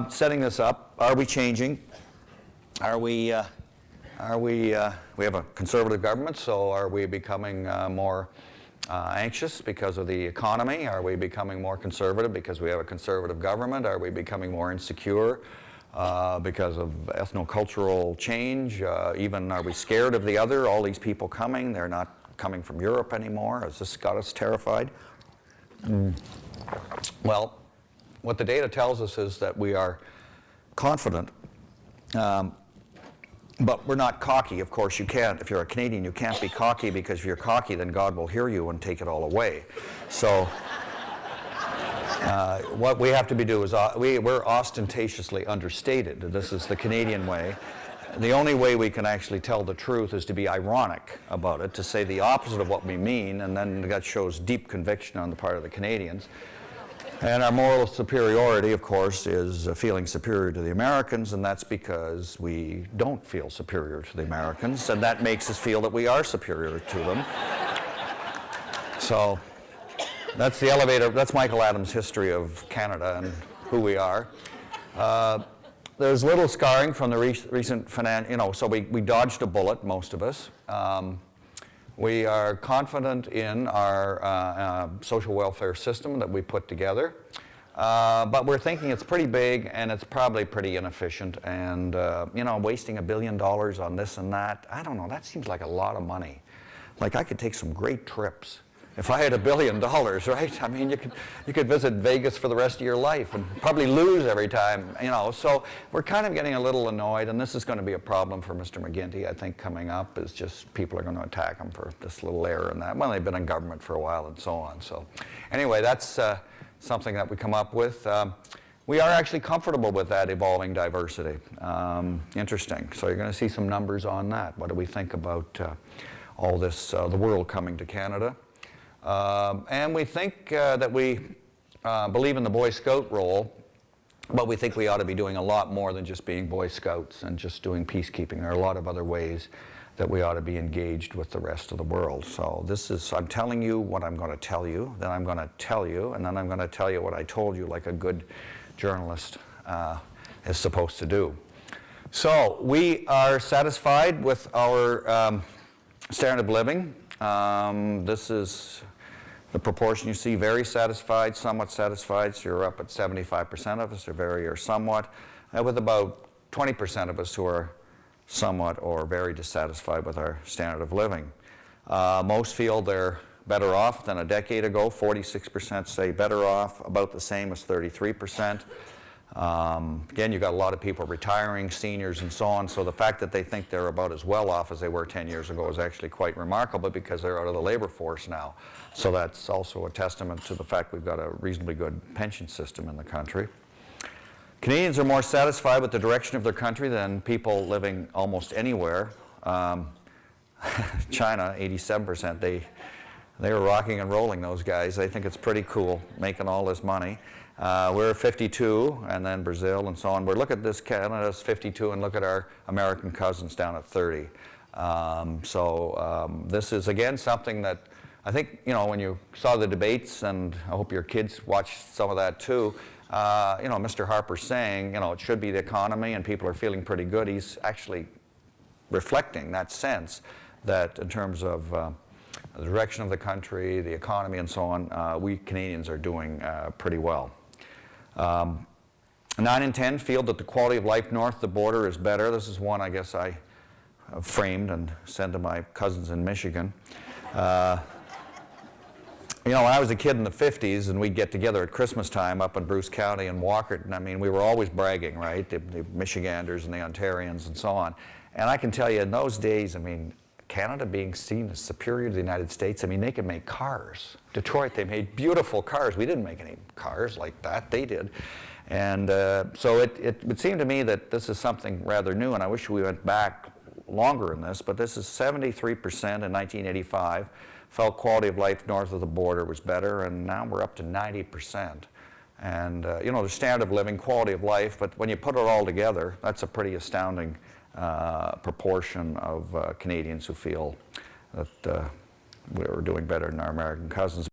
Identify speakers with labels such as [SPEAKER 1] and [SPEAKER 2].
[SPEAKER 1] Setting this up, are we changing? We have a conservative government, so are we becoming more anxious because of the economy? Are we becoming more conservative because we have a conservative government? Are we becoming more insecure because of ethnocultural change? Even are we scared of the other? All these people coming, they're not coming from Europe anymore. Has this got us terrified? Well, what the data tells us is that we are confident, but we're not cocky. Of course, you can't. If you're a Canadian, you can't be cocky, because if you're cocky, then God will hear you and take it all away. So what we have to do is we're ostentatiously understated. This is the Canadian way. The only way we can actually tell the truth is to be ironic about it, to say the opposite of what we mean, and then that shows deep conviction on the part of the Canadians. And our moral superiority, of course, is feeling superior to the Americans, and that's because we don't feel superior to the Americans, and that makes us feel that we are superior to them. So that's the elevator. That's Michael Adams' history of Canada and who we are. There's little scarring from the recent so we dodged a bullet, most of us. We are confident in our social welfare system that we put together, but we're thinking it's pretty big and it's probably pretty inefficient, and wasting $1 billion on this and that, I don't know, that seems like a lot of money. Like, I could take some great trips if I had $1 billion, right? I mean, you could visit Vegas for the rest of your life and probably lose every time, So we're kind of getting a little annoyed, and this is going to be a problem for Mr. McGuinty, I think, coming up, is just people are going to attack him for this little error and that. Well, they've been in government for a while and so on. So anyway, that's something that we come up with. We are actually comfortable with that evolving diversity. Interesting. So you're going to see some numbers on that. What do we think about all this, the world coming to Canada? And we think that we believe in the Boy Scout role, but we think we ought to be doing a lot more than just being Boy Scouts and just doing peacekeeping. There are a lot of other ways that we ought to be engaged with the rest of the world. So I'm telling you what I'm going to tell you, then I'm going to tell you, and then I'm going to tell you what I told you, like a good journalist is supposed to do. So we are satisfied with our standard of living. This is the proportion you see: very satisfied, somewhat satisfied. So you're up at 75% of us, or very or somewhat, with about 20% of us who are somewhat or very dissatisfied with our standard of living. Most feel they're better off than a decade ago. 46% say better off, about the same as 33%. Again, you've got a lot of people retiring, seniors and so on, so the fact that they think they're about as well off as they were 10 years ago is actually quite remarkable, because they're out of the labor force now. So that's also a testament to the fact we've got a reasonably good pension system in the country. Canadians are more satisfied with the direction of their country than people living almost anywhere. China, 87%, they were rocking and rolling, those guys. They think it's pretty cool, making all this money. We're 52, and then Brazil and so on. But look at this, Canada's 52, and look at our American cousins down at 30. This is, again, something that I think, when you saw the debates, and I hope your kids watched some of that too, Mr. Harper saying, it should be the economy and people are feeling pretty good. He's actually reflecting that sense that in terms of the direction of the country, the economy, and so on, we Canadians are doing pretty well. 9 in 10 feel that the quality of life north of the border is better. This is one I guess I framed and sent to my cousins in Michigan. When I was a kid in the 50s, and we'd get together at Christmas time up in Bruce County and Walkerton, I mean, we were always bragging, right? The Michiganders and the Ontarians and so on. And I can tell you, in those days, I mean, Canada being seen as superior to the United States, I mean, they could make cars. Detroit, they made beautiful cars. We didn't make any cars like that. They did. And so it would seem to me that this is something rather new, and I wish we went back longer in this, but this is 73% in 1985 felt quality of life north of the border was better, and now we're up to 90%. And, the standard of living, quality of life, but when you put it all together, that's a pretty astounding proportion of Canadians who feel that we're doing better than our American cousins.